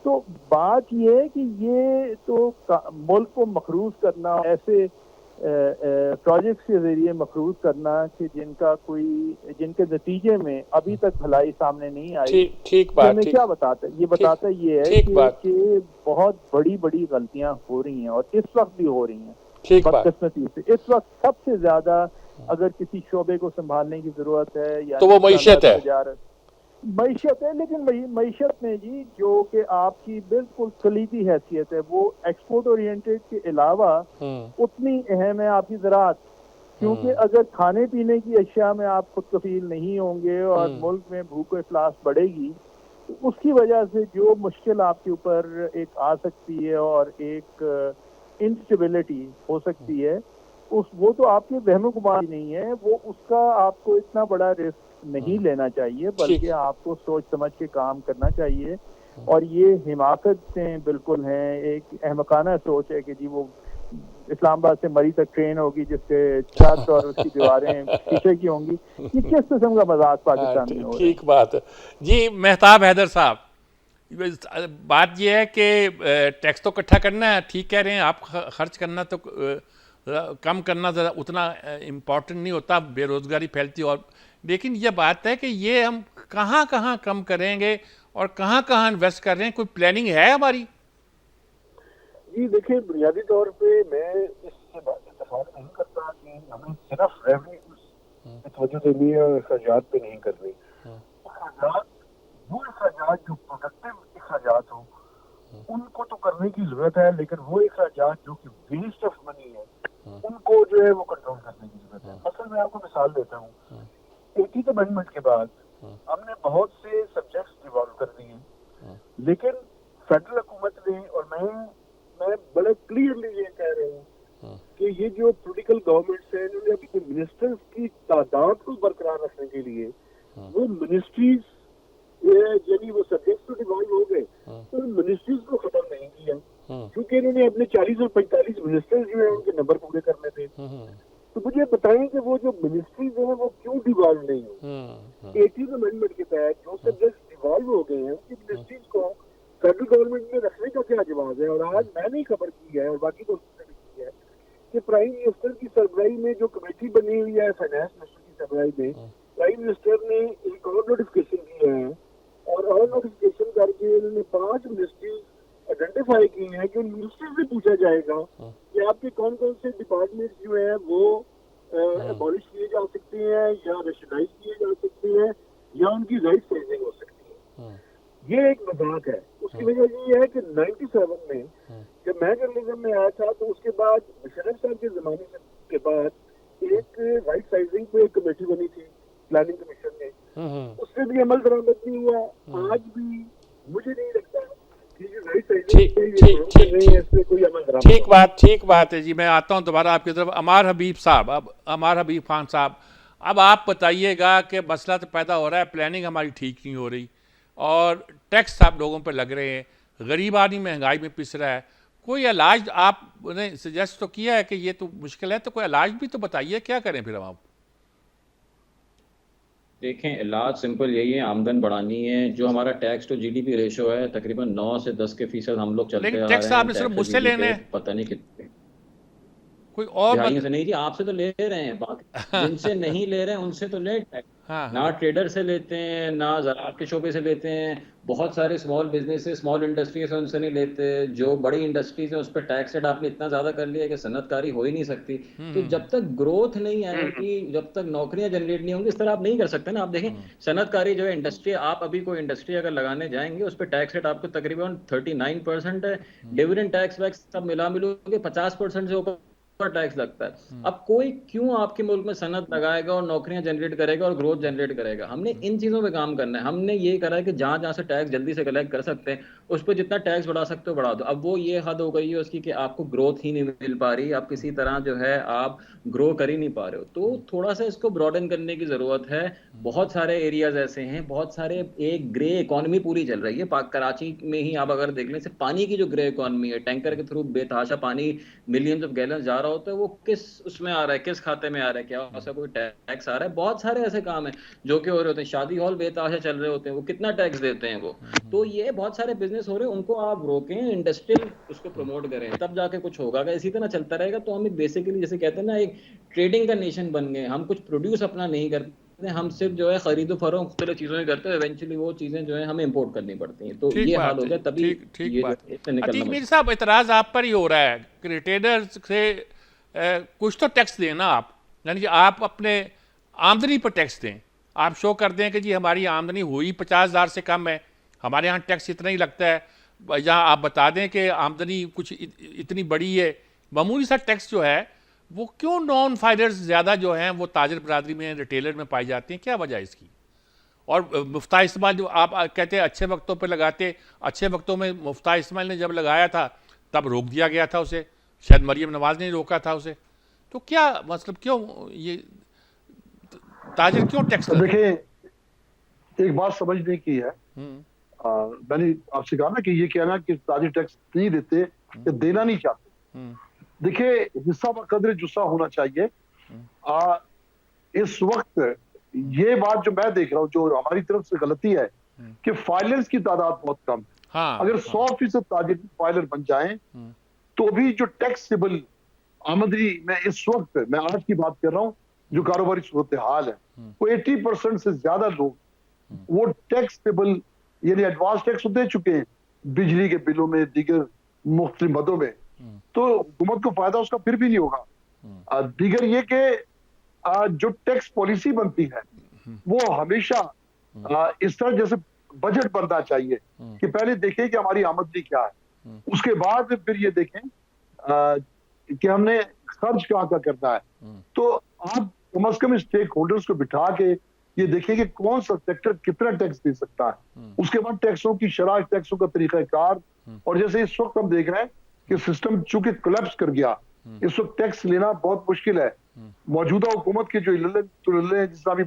तो बात ये है कि ये तो मुल्क को मखरूज करना, ऐसे प्रोजेक्ट्स के जरिए मखरूज करना कि जिनके नतीजे में अभी तक भलाई सामने नहीं आई। ठीक बात। हमें क्या बताता है? ये बताता ये है कि बहुत बड़ी बड़ी गलतियां हो रही हैं, और इस वक्त भी हो रही हैं बदकिस्मती से। इस वक्त सबसे ज्यादा अगर किसी शोबे को संभालने की जरूरत है या तो वो मईशत है। मईशत है, लेकिन मईशत में जी जो कि आपकी बिल्कुल कलीदी हैसियत है, वो एक्सपोर्ट ओरिएंटेड के अलावा उतनी अहम है आपकी ज़राअत। क्योंकि अगर खाने पीने की अशिया में आप खुद कफील नहीं होंगे और मुल्क में भूख इफलास बढ़ेगी, तो उसकी वजह से जो मुश्किल आपके ऊपर एक आ सकती है और एक इंस्टेबिलिटी हो सकती है, वो तो आपके वहम गुमान नहीं है, वो उसका आपको इतना बड़ा रिस्क नहीं लेना चाहिए, बल्कि आपको सोच समझ के काम करना चाहिए। और ये हिमाकतें बिल्कुल हैं, एक अहमकाना सोच है कि जी वो इस्लामाबाद से मरी तक ट्रेन होगी जिसके छत और उसकी दीवारें शीशे की होंगी। ये किस किस्म का मजाक पाकिस्तान में हो रहा है? ठीक बात है जी। मेहताब हैदर साहब, बात यह है कि टैक्स तो इकट्ठा करना है, ठीक कह रहे हैं आप, खर्च करना तो कम करना ज़रा उतना इम्पोर्टेंट नहीं होता, बेरोज़गारी फैलती। और लेकिन यह बात है कि ये हम कहाँ कहाँ कम करेंगे और कहाँ कहाँ इन्वेस्ट कर रहे हैं, कोई प्लानिंग है हमारी? जी देखिए, बुनियादी तौर पे मैं इससे इत्तेफाक नहीं करता कि हमें सिर्फ रेवेन्यू पे तवज्जो देनी है और अखराजात पे नहीं करनी। अखराजात, वो अखराजात जो प्रोडक्टिव अखराजात हो उनको तो करने की जरूरत है, लेकिन वो अखराजात जो कि वेस्ट ऑफ मनी है उनको जो है वो कंट्रोल करने की जरूरत है। मसलन मैं आपको मिसाल देता हूँ, 80th अमेंडमेंट के बाद हमने बहुत से सब्जेक्ट्स डिवॉल्व कर दिए, लेकिन फेडरल हुकूमत ने, और मैं बड़े क्लियरली ये कह रहा हूँ कि ये जो पॉलिटिकल गवर्नमेंट्स हैं इन्होंने अपने मिनिस्टर्स की तादाद को बरकरार रखने के लिए वो मिनिस्ट्रीज, यानी वो सब्जेक्ट्स तो डिवॉल्व हो गए, तो मिनिस्ट्रीज को खत्म नहीं किया, क्योंकि इन्होंने अपने 40 और 45 मिनिस्टर्स जो है उनके नंबर पूरे करने थे। तो मुझे बताएं कि वो जो मिनिस्ट्रीज हैं वो क्यों डिवॉल्व नहीं हुई? 80th अमेंडमेंट के तहत जो सब्जेक्ट्स डिवॉल्व हो गए हैं उनकी मिनिस्ट्रीज को फेडरल गवर्नमेंट में रखने का क्या जवाब है? और आज मैंने ही खबर की है और बाकी दोस्तों ने की है कि प्राइम मिनिस्टर की सरबराही में जो कमेटी बनी हुई है, फाइनेंस मिनिस्टर की सरबराही में, प्राइम मिनिस्टर ने एक और नोटिफिकेशन दिया है और नोटिफिकेशन करके उन्होंने 5 मिनिस्ट्रीज आइडेंटिफाई की हैं कि उन मिनिस्ट्री से पूछा जाएगा कि आपके कौन कौन से डिपार्टमेंट जो है वो अबॉलिश किए जा सकते हैं या रेशनलाइज किए जा सकते हैं या उनकी राइट साइजिंग हो सकती है। ये एक मजाक है। उसकी वजह ये है कि 97 में जब मैं जर्नलिज्म में आया था तो उसके बाद मुशर्रफ साहब के जमाने के बाद एक राइट साइजिंग पे एक कमेटी बनी थी प्लानिंग कमीशन में, उससे भी अमल दरामद नहीं हुआ। आज भी मुझे नहीं लगता कि राइट साइजिंग कोई अमल दरामद। ठीक बात है जी। मैं आता हूँ दोबारा आपकी तरफ। अमार हबीब साहब, अब अमार हबीब खान साहब, अब आप बताइएगा कि मसला तो पैदा हो रहा है, प्लानिंग हमारी ठीक नहीं हो रही और टैक्स आप लोगों पर लग रहे हैं, गरीब आदमी महंगाई में पिस रहा है, कोई इलाज आपने सजेस्ट तो किया है कि ये तो मुश्किल है, तो कोई इलाज भी तो बताइए, क्या करें फिर हम आप? देखें, इलाज सिंपल यही है, आमदन बढ़ानी है। जो हमारा टैक्स टू जीडीपी रेशो है तकरीबन 9 से 10% हम लोग चलते आ रहे हैं। टैक्स आपने सिर्फ मुझसे लेने हैं, पता नहीं कितने, कोई और से नहीं जी, आपसे तो ले रहे हैं, बाकी जिनसे नहीं ले रहे हैं उनसे तो ले टैक्स। ना ट्रेडर से लेते हैं, ना ज़राअत के शोबे से लेते हैं, बहुत सारे स्मॉल बिजनेसेस, स्मॉल इंडस्ट्रीज हैं उनसे नहीं लेते, जो बड़ी इंडस्ट्रीज हैं उस पर टैक्स रेट आपने इतना ज़्यादा कर लिया कि सनतकारी हो ही नहीं सकती। तो जब तक ग्रोथ नहीं आएगी, जब तक नौकरियां जनरेट नहीं होंगी, इस तरह आप नहीं कर सकते ना। आप देखें, सनतकारी जो है इंडस्ट्री, आप अभी कोई इंडस्ट्री अगर लगाने जाएंगे उस पर टैक्स रेट आपको तकरीबन 39% है, डिविडेंड टैक्स वैक्स सब मिला मिलोगे 50% से ऊपर टैक्स लगता है। अब कोई क्यों आपके मुल्क में सनत लगाएगा और नौकरियां जनरेट करेगा और ग्रोथ जनरेट करेगा? हमने इन चीजों पे काम करना है। हमने ये करा है कि जहां जहां से टैक्स जल्दी से कलेक्ट कर सकते हैं उस पर जितना टैक्स बढ़ा सकते हो बढ़ा दो। अब वो ये हद हो गई है उसकी कि आपको ग्रोथ ही नहीं मिल पा रही, आप किसी तरह जो है आप ग्रो कर ही नहीं पा रहे हो। तो थोड़ा सा इसको ब्रॉडन करने की जरूरत है। बहुत सारे एरियाज ऐसे हैं, बहुत सारे, एक ग्रे इकोनॉमी पूरी चल रही है कराची में ही। आप अगर देख लें, सिर्फ पानी की जो ग्रे इकोनॉमी है, टैंकर के थ्रू बेतहाशा पानी मिलियंस ऑफ गैलन जा रहा होता है, वो किस उसमें आ रहा है, किस खाते में आ रहा है, क्या ऐसा कोई टैक्स आ रहा है? बहुत सारे ऐसे काम है जो कि हो रहे होते हैं, शादी हॉल बेतहाशा चल रहे होते हैं, वो कितना टैक्स देते हैं वो। तो ये बहुत सारे बिजनेस हो रहे हैं, उनको आप रोकें, इंडस्ट्रियल उसको प्रमोट करें, तब जाके कुछ होगा। अगर इसी तरह चलता रहेगा तो हम एक बेसिकली जैसे कहते हैं ना, एक ट्रेडिंग का नेशन बन गए। हम कुछ प्रोड्यूस अपना नहीं करते, हम सिर्फ जो है खरीदो फरोख्त मुख्तलिफ चीजों करते हैं, इवेंचुअली वो चीजें जो है हमें इंपोर्ट करनी पड़ती हैं। तो ये हाल हो गया, तभी ठीक बात। अतीक मीर साहब, इतराज आप पर ही हो रहा है कि रिटेलर्स से कुछ तो टैक्स दें ना आप, यानी कि आप अपने आमदनी पर टैक्स दें। आप शो कर दें कि जी हमारी आमदनी हुई 50,000 से कम है, हमारे यहाँ टैक्स इतना ही लगता है, जहाँ आप बता दें कि आमदनी कुछ इतनी बड़ी है, मामूली सा टैक्स जो है वो क्यों नॉन फाइलर्स ज़्यादा जो हैं वो ताजर बरादरी में, रिटेलर में पाई जाती हैं, क्या वजह है इसकी? और मुफ्ता इस्तेमाल जो आप कहते हैं अच्छे वक्तों पे लगाते, अच्छे वक्तों में मुफ्ता इस्तेमाल ने जब लगाया था तब रोक दिया गया था उसे, शायद मरियम नवाज ने रोका था उसे। तो क्या मतलब, क्यों ये ताजिर क्यों टैक्स लेते हैं? देखिए, एक बात समझने की है। मैंने आपसे कहा ना कि ये कहना कि ताजिर टैक्स नहीं देते या देना नहीं चाहते। देखिए, हिस्सा बकदर जुस्सा होना चाहिए। इस वक्त ये बात जो मैं देख रहा हूँ, जो हमारी तरफ से गलती है कि फाइलर्स की तादाद बहुत कम है। हाँ, अगर 100% ताजिर फाइलर बन जाएं तो भी जो टैक्सेबल आमदनी में इस वक्त, मैं आज की बात कर रहा हूँ, जो कारोबारी सूरत हाल है, वो 80% से ज्यादा लोग वो टैक्सेबल यानी एडवांस टैक्स दे चुके हैं बिजली के बिलों में, दीगर मुख्तलिफ मदों में। तो हुकूमत को फायदा उसका फिर भी नहीं होगा। दीगर ये कि जो टैक्स पॉलिसी बनती है वो हमेशा इस तरह जैसे बजट बनना चाहिए कि पहले देखें कि हमारी आमदनी क्या है, उसके बाद फिर ये देखें कि हमने खर्च कहाँ का करना है। तो आप कम अज कम स्टेक होल्डर्स को बिठा के ये देखें कि कौन सा सेक्टर कितना टैक्स दे सकता है, उसके बाद टैक्सों की शरह, टैक्सों का तरीकाकार। और जैसे इस वक्त हम देख रहे हैं कि सिस्टम चूंकि कोलैप्स कर गया, इस वक्त टैक्स लेना बहुत मुश्किल है। मौजूदा हुकूमत के जो इल्ले जिस तरह भी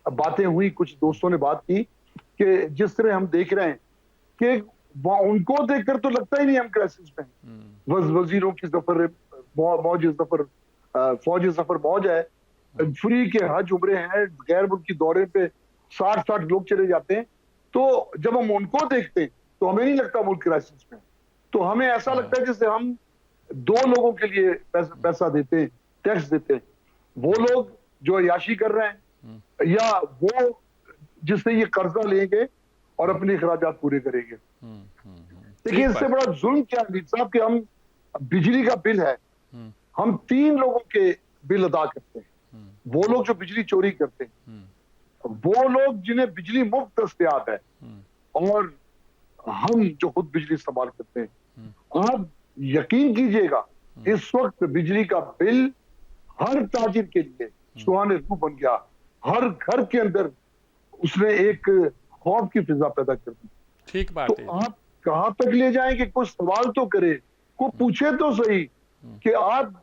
बातें हुई, कुछ दोस्तों ने बात की कि जिस तरह हम देख रहे हैं कि उनको देखकर तो लगता ही नहीं हम क्राइसिस में। वजीरों की जफर मौज जफर, फौज जफर मौज है, फ्री के हज उम्रे हैं, गैर मुल्की दौरे पे 60-60 लोग चले जाते हैं। तो जब हम उनको देखते हैं तो हमें नहीं लगता मुल्क क्राइसिस में, तो हमें ऐसा लगता है जैसे हम 2 लोगों के लिए पैसा देते हैं, टैक्स देते हैं, वो लोग जो अयाशी कर रहे हैं या वो जिससे ये कर्जा लेंगे और अपने अखराजात पूरे करेंगे। देखिए, इससे बड़ा जुल्म क्या है साहब कि हम बिजली का बिल है, हम 3 लोगों के बिल अदा करते हैं। वो लोग जो बिजली चोरी करते हैं, वो लोग जिन्हें बिजली मुफ्त दस्तयाब है, और हम जो खुद बिजली इस्तेमाल करते हैं। आप यकीन कीजिएगा, इस वक्त बिजली का बिल हर ताजिर के लिए सुहाने रूह बन गया। हर घर के अंदर उसने एक खौफ की फिजा पैदा कर दी। ठीक बात तो है। आप कहां तक ले जाएं कि कुछ सवाल तो करे, को पूछे तो सही कि आप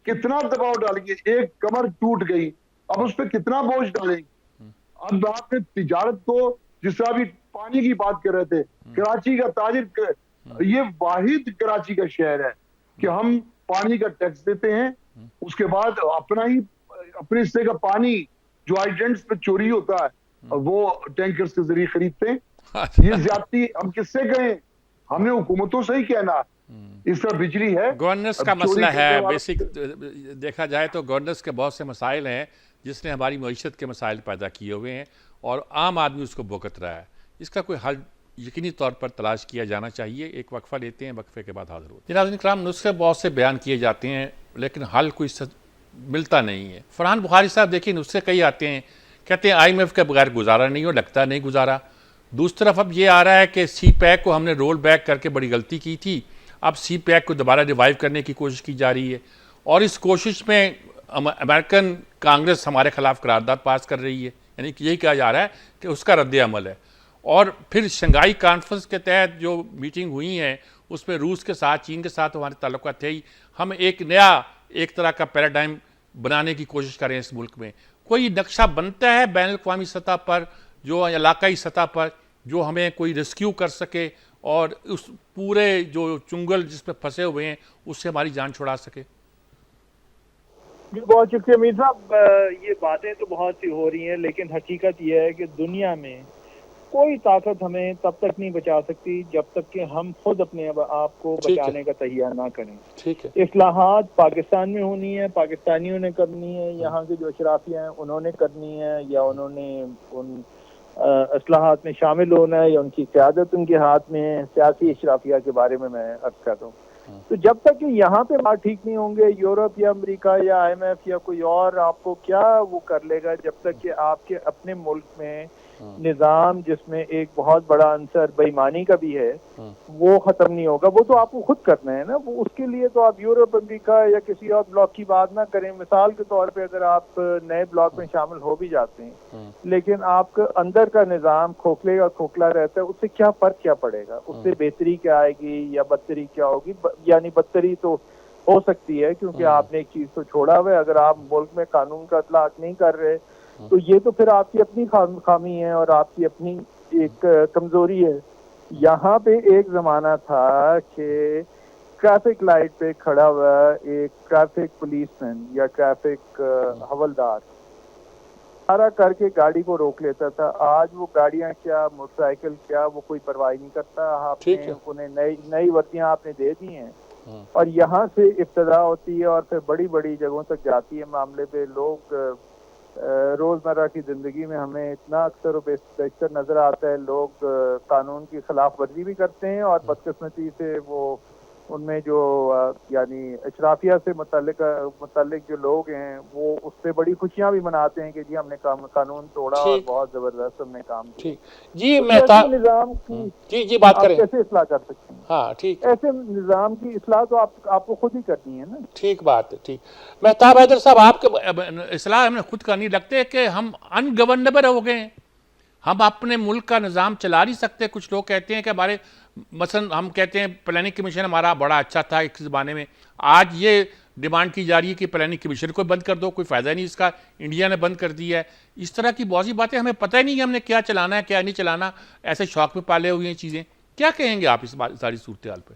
कितना दबाव डालेंगे। एक कमर टूट गई, अब उस पर कितना बोझ डालेंगे। अब आपने तिजारत को, जिस तरह अभी पानी की बात कर रहे थे, कराची का ताजिर, ये वाहिद कराची का शहर है कि हम पानी का टैक्स देते हैं, उसके बाद अपने हिस्से का पानी जो हाइड्रेंट्स पे चोरी होता है वो टैंकर्स के जरिए खरीदते हैं। ये ज्यादती हम किससे कहें? हमने हुकूमतों से ही कहना। इस तरह बिजली है, गवर्नेंस का मसला है। बेसिक देखा जाए तो गवर्नेंस के बहुत से मसाइल हैं जिसने हमारी मईशत के मसाइल पैदा किए हुए हैं और आम आदमी उसको भुगत रहा है। इसका कोई हल यकीनी तौर पर तलाश किया जाना चाहिए। एक वक्फा लेते हैं, वक्फे के बाद हाजिर होते हैं। जनाब इकराम, नुस्खे बहुत से बयान किए जाते हैं लेकिन हल कोई मिलता नहीं है। फरहान बुखारी साहब देखिए, नुस्खे कई आते हैं, कहते हैं IMF के बगैर गुजारा नहीं हो, लगता नहीं गुजारा। दूसरी तरफ अब ये आ रहा है कि CPEC को हमने रोल बैक करके बड़ी गलती की थी, अब CPEC को दोबारा रिवाइव करने की कोशिश की जा रही है और इस कोशिश में अमेरिकन कांग्रेस हमारे खिलाफ करारदाद पास कर रही है। यानी कि यही कहा जा रहा है कि उसका रद्द अमल है। और फिर शंघाई कॉन्फ्रेंस के तहत जो मीटिंग हुई है उसमें रूस के साथ, चीन के साथ हमारे ताल्लुकात थे ही। हम एक नया एक तरह का पैराडाइम बनाने की कोशिश करें इस मुल्क में। कोई नक्शा बनता है बैन अवी सतह पर, जो इलाकाई सतह पर, जो हमें कोई रेस्क्यू कर सके और उस पूरे जो चुंगल जिसमें फंसे हुए हैं उससे हमारी जान छुड़ा सके? जी बहुत शुक्रिया मीर साहब। ये बातें तो बहुत सी हो रही हैं, लेकिन हकीकत यह है कि दुनिया में कोई ताकत हमें तब तक नहीं बचा सकती जब तक कि हम खुद अपने आप को बचाने का तैयार ना करें। ठीक है। इस्लाहात पाकिस्तान में होनी है, पाकिस्तानियों ने करनी है, यहाँ के जो अशराफिया हैं उन्होंने करनी है, या उन्होंने उन इस्लाहात में शामिल होना है, या उनकी क़यादत उनके हाथ में है। सियासी अशराफिया के बारे में मैं अर्ज कर रहा हूँ। तो जब तक कि यहाँ पे बात ठीक नहीं होंगे, यूरोप या अमेरिका या IMF या कोई और आपको क्या वो कर लेगा, जब तक कि आपके अपने मुल्क में निज़ाम जिसमें एक बहुत बड़ा अंसर बेईमानी का भी है वो खत्म नहीं होगा। वो तो आपको खुद करना है ना। वो उसके लिए तो आप यूरोप, अमेरिका या किसी और ब्लॉक की बात ना करें। मिसाल के तौर पे अगर आप नए ब्लॉक में शामिल हो भी जाते हैं लेकिन आपका अंदर का निज़ाम खोखले का खोखला रहता है, उससे क्या फर्क क्या पड़ेगा? उससे बेहतरी क्या आएगी या बदतरी क्या होगी? यानी बदतरी तो हो सकती है, क्योंकि आपने एक चीज तो छोड़ा हुआ है। अगर आप मुल्क में कानून का इतलाक नहीं कर रहे तो ये तो फिर आपकी अपनी खामी है और आपकी अपनी एक कमजोरी है। यहाँ पे एक जमाना था कि ट्रैफिक लाइट पे खड़ा हुआ एक ट्रैफिक पुलिसमैन या ट्रैफिक हवलदार सारा करके गाड़ी को रोक लेता था। आज वो गाड़ियां क्या, मोटरसाइकिल क्या, वो कोई परवाह नहीं करता। आपने उन्हें नई वर्दियां आपने दे दी हैं और यहाँ से इब्तदा होती है और फिर बड़ी बड़ी जगहों तक जाती है मामले पे। लोग रोजमर्रा की जिंदगी में हमें इतना अक्सर और बेशतर नजर आता है, लोग कानून की खिलाफ वर्जी भी करते हैं और बदकिस्मती से वो उनमें जो यानी अशराफिया से मुतल्लिक जो लोग हैं वो उससे बड़ी खुशियां भी मनाते हैं कि जी हमने कानून तोड़ा और बहुत जबरदस्त हमने काम किया। ठीक जी, तो मेहताब निजाम की जी बात आप करें। कैसे इस्लाह कर सकते हैं? हाँ ठीक, ऐसे निजाम की इस्लाह तो आपको खुद ही करनी है ना। ठीक बात है, ठीक। मेहताब हैदर साहब, आपके इस्लाह हमें खुद करनी लगते है कि हम अनगवर्नेबल हो गए हैं, हम अपने मुल्क का निज़ाम चला नहीं सकते। कुछ लोग कहते हैं कि हमारे मसलन हम कहते हैं प्लानिंग कमीशन हमारा बड़ा अच्छा था एक ज़माने में, आज ये डिमांड की जा रही है कि प्लानिंग कमीशन को बंद कर दो, कोई फ़ायदा नहीं इसका, इंडिया ने बंद कर दिया है। इस तरह की बहुत सी बातें, हमें पता ही नहीं कि हमने क्या चलाना है क्या नहीं चलाना, ऐसे शौक में पाले हुए हैं चीज़ें। क्या कहेंगे आप इस सारी सूरत हाल पर?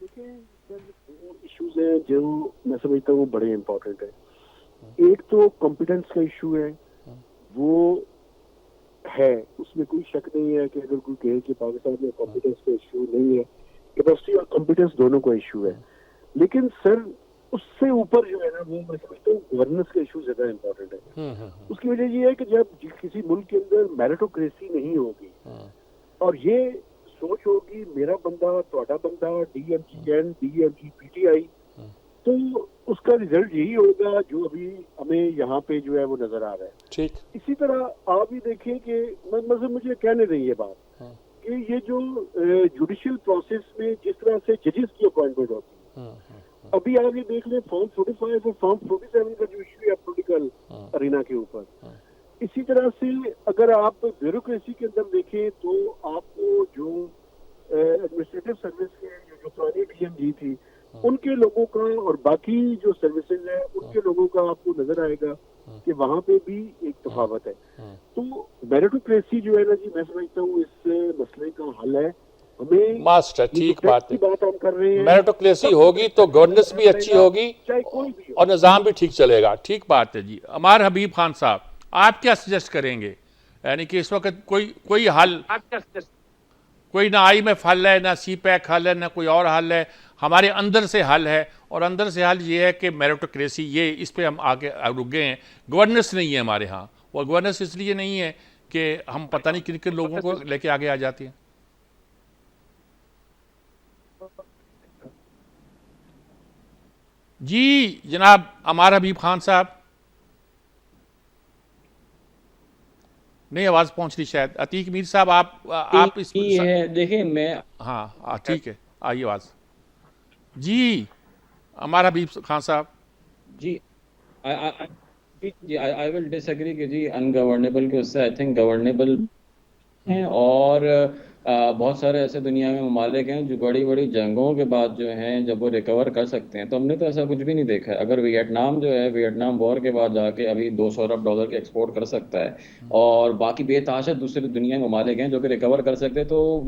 देखिए सर, वो इश्यूज हैं जो मैं समझता हूँ वो बड़े इम्पोर्टेंट है। एक तो कॉम्पिटेंस का इशू है, वो है, उसमें कोई शक नहीं है कि अगर कोई कहे कि पाकिस्तान में कॉम्पिटेंस का इशू नहीं है, कैपेसिटी और कॉम्पिटेंस दोनों का इशू है। लेकिन सर उससे ऊपर जो है ना, वो मैं समझता हूँ गवर्नेंस का इशू ज्यादा इम्पोर्टेंट है। उसकी वजह ये है कि जब किसी मुल्क के अंदर मेरिटोक्रेसी नहीं होगी और ये सोच होगी मेरा बंदा ਤੁਹਾਡਾ बंदा DMGN DMG-PTI, तो उसका रिजल्ट यही होगा जो अभी हमें यहाँ पे जो है वो नजर आ रहा है। ठीक। इसी तरह आप भी देखिए कि मतलब मुझे कहने रही है बात कि ये जो जुडिशियल प्रोसेस में जिस तरह से जजेस की अपॉइंटमेंट होती है, अभी आप ये देख लें फॉर्म 45 और फॉर्म 47 का जो इशू है पॉलिटिकल अरीना के ऊपर। इसी तरह से अगर आप ब्यूरोक्रेसी के अंदर देखें तो आपको जो एडमिनिस्ट्रेटिव सर्विस के जो पुरानी DMG थी उनके लोगों का और बाकी जो सर्विसेज है उनके लोगों का आपको नजर आएगा कि वहां पे भी एक तफावत है। तो मेरिटोक्रेसी जो है ना जी, मैं समझता हूँ इस मसले का हल है। हमें मास्टर, ठीक बात है, बात हम कर रहे हैं, मेरिटोक्रेसी होगी तो गवर्नेंस भी अच्छी होगी चाहे कोई भी और निज़ाम भी ठीक चलेगा। ठीक बात है जी। अमार हबीब खान साहब, आप क्या सजेस्ट करेंगे? यानी कि इस वक्त कोई हल, कोई ना IMF हल है, ना CPEC हल है, ना कोई और हल है, हमारे अंदर से हल है। और अंदर से हल ये है कि मेरिटोक्रेसी, ये इस पे हम आगे रुक गए हैं। गवर्नेंस नहीं है हमारे यहाँ, और गवर्नेंस इसलिए नहीं है कि हम पता नहीं किन किन लोगों को लेके आगे आ जाते हैं। जी जनाब अमार हबीब खान साहब, नहीं आवाज पहुंच रही शायद। अतीक मीर साहब, आप इस है, देखिए मैं, हाँ ठीक है, आइए आवाज। जी अमार हबीब खान साहब जी, आई विल डिसएग्री कि जी अनगवर्नेबल के उससे आई थिंक गवर्नेबल हैं। और बहुत सारे ऐसे दुनिया में ममालिक हैं जो बड़ी बड़ी जंगों के बाद जो हैं जब वो रिकवर कर सकते हैं। तो हमने तो ऐसा कुछ भी नहीं देखा है। अगर वियतनाम जो है वियतनाम वॉर के बाद जाके अभी $200 अरब के एक्सपोर्ट कर सकता है और बाकी बेतहाशा दूसरे दुनिया में ममालिक हैं जो कि रिकवर कर सकते हैं, तो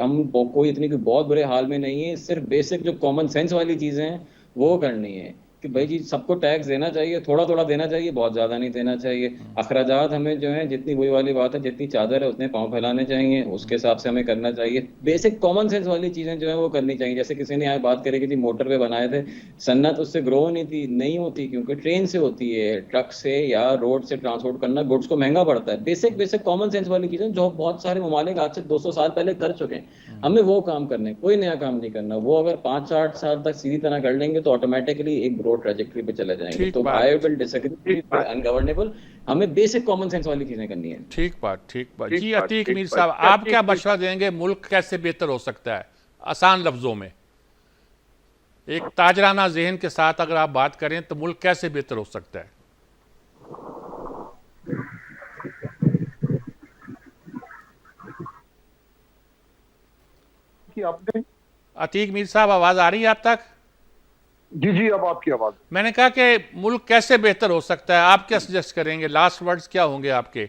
हम कोई इतनी बहुत बुरे हाल में नहीं है। सिर्फ बेसिक जो कॉमन सेंस वाली चीज़ें हैं वो करनी है कि भाई जी सबको टैक्स देना चाहिए, थोड़ा थोड़ा देना चाहिए, बहुत ज़्यादा नहीं देना चाहिए। अखराजात हमें जो है जितनी वही वाली बात है, जितनी चादर है उतने पाँव फैलाने चाहिए, उसके हिसाब से हमें करना चाहिए। बेसिक कॉमन सेंस वाली चीज़ें जो है वो करनी चाहिए। जैसे किसी ने यहाँ बात करी कि जी मोटर पे बनाए थे, सन्नत उससे ग्रो नहीं होती क्योंकि ट्रेन से होती है, ट्रक से या रोड से ट्रांसपोर्ट करना गुड्स को महंगा पड़ता है। बेसिक कॉमन सेंस वाली चीज़ें जो बहुत सारे ममालिक आज से 200 साल पहले कर चुके हैं, हमें वो काम करने, कोई नया काम नहीं करना। वो अगर 5-8 साल तक सीधी तरह कर लेंगे तो ऑटोमेटिकली एक ग्रोथ ट्रैजेक्टरी पे चले जाएंगे। तो आई विल डिसएग्री, अनगवर्नेबल, हमें बेसिक कॉमन सेंस वाली चीजें करनी है। ठीक बात जी। अतीक मीर साहब, आप क्या मशवरा देंगे? मुल्क कैसे बेहतर हो सकता है आसान लफ्जों में, एक ताजराना जहन के साथ अगर आप बात करें तो मुल्क कैसे बेहतर हो सकता है? कि आपने अतीक मीर साहब, आवाज आ रही है आप तक? जी जी, अब आपकी आवाज। मैंने कहा कि मुल्क कैसे बेहतर हो सकता है, आप क्या सजेस्ट करेंगे, लास्ट वर्ड्स क्या होंगे आपके?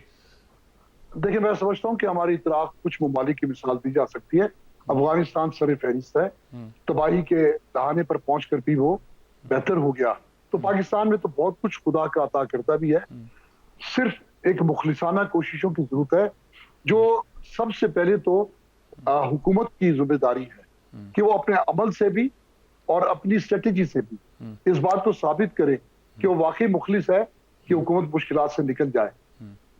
देखिए, मैं समझता हूँ कि हमारी इतराक कुछ ममालिक की मिसाल दी जा सकती है। अफगानिस्तान सर फहरिस्त है, तबाही के दहाने पर पहुंचकर भी वो बेहतर हो गया। तो पाकिस्तान में तो बहुत कुछ खुदा का अता करता भी है, सिर्फ एक मुखलिसाना कोशिशों की जरूरत है, जो सबसे पहले तो हुकूमत की जिम्मेदारी है कि वो अपने अमल से भी और अपनी स्ट्रेटेजी से भी इस बात को साबित करे कि वो वाकई मुखलिस है कि हुकूमत मुश्किलात से निकल जाए।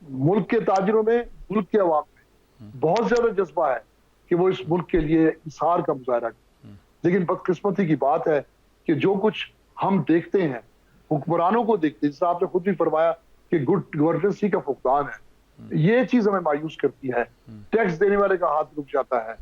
मुल्क के ताजिरों में, मुल्क के अवाम में बहुत ज्यादा जज्बा है कि वो इस मुल्क के लिए इसार का मुजाहरा करें, लेकिन बदकिस्मती की बात है कि जो कुछ हम देखते हैं, हुक्मरानों को देखते हैं, जैसे आपने खुद भी फरमाया कि गुड गवर्नेंस ही का फुकदान है, ये चीज हमें मायूस करती है। टैक्स देने वाले का हाथ रुक जाता है,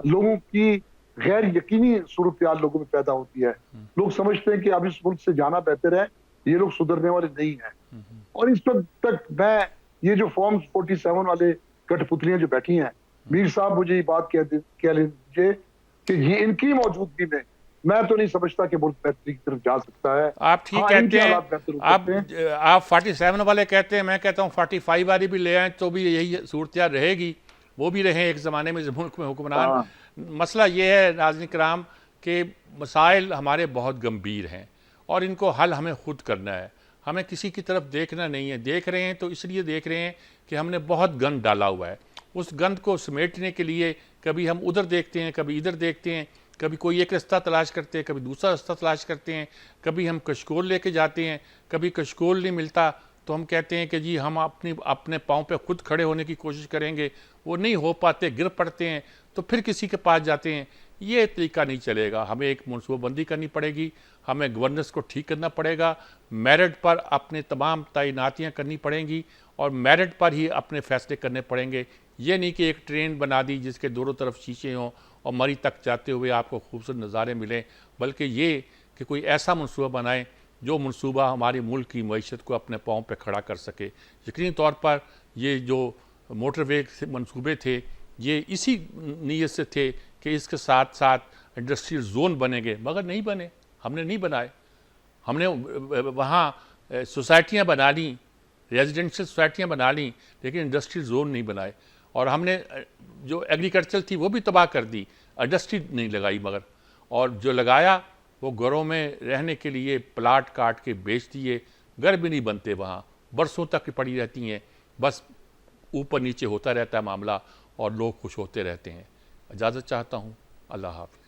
लोगों की गैर यकीनी सूरत लोगों में पैदा होती है, लोग समझते हैं कि अब इस मुल्क से जाना बेहतर है, ये लोग सुधरने वाले नहीं है। और इस वक्त तक मैं ये जो फॉर्म 47 वाले कठपुतलियां जो बैठी हैं, मीर साहब मुझे ये बात कह लीजिए कि ये इनकी मौजूदगी में मैं तो नहीं समझता कि मुल्क बेहतरी की तरफ जा सकता है। आप ठीक कहते हैं, आप 47 वाले कहते हैं, मैं कहता हूँ 45 वाली भी ले आए तो भी यही सूरत रहेगी, वो भी रहे एक ज़माने में मुल्क में हुक्मरान। मसला ये है नाज़रीन किराम कि मसाइल हमारे बहुत गंभीर हैं और इनको हल हमें खुद करना है, हमें किसी की तरफ देखना नहीं है। देख रहे हैं तो इसलिए देख रहे हैं कि हमने बहुत गंद डाला हुआ है, उस गंद को समेटने के लिए कभी हम उधर देखते हैं, कभी इधर देखते हैं, कभी कोई एक रास्ता तलाश करते हैं, कभी दूसरा रास्ता तलाश करते हैं, कभी हम कशकोल लेके जाते हैं, कभी कशकोल नहीं मिलता तो हम कहते हैं कि जी हम अपने पाँव पे खुद खड़े होने की कोशिश करेंगे, वो नहीं हो पाते, गिर पड़ते हैं तो फिर किसी के पास जाते हैं। ये तरीका नहीं चलेगा, हमें एक मनसूबाबंदी करनी पड़ेगी, हमें गवर्नेंस को ठीक करना पड़ेगा, मेरिट पर अपने तमाम तैनातियाँ करनी पड़ेंगी और मेरिट पर ही अपने फैसले करने पड़ेंगे। ये नहीं कि एक ट्रेन बना दी जिसके दोनों तरफ शीशे हों और मरी तक जाते हुए आपको खूबसूरत नज़ारे मिलें, बल्कि ये कि कोई ऐसा मनसूबा बनाएं जो मनसूबा हमारे मुल्क की मईशत को अपने पाँव पर खड़ा कर सके। यकीनी तौर पर ये जो मोटरवे मनसूबे थे ये इसी नीयत से थे कि इसके साथ साथ इंडस्ट्रियल जोन बनेंगे, मगर नहीं बने, हमने नहीं बनाए। हमने वहाँ सोसाइटियाँ बना ली, रेजिडेंशियल सोसाइटियाँ बना ली, लेकिन इंडस्ट्रियल जोन नहीं बनाए और हमने जो एग्रीकल्चर थी वो भी तबाह कर दी, इंडस्ट्री नहीं लगाई मगर, और जो लगाया वो घरों में रहने के लिए प्लाट काट के बेच दिए, घर भी नहीं बनते, वहाँ बरसों तक पड़ी रहती हैं, बस ऊपर नीचे होता रहता है मामला और लोग खुश होते रहते हैं। इजाज़त चाहता हूँ, अल्लाह हाफ़िज़।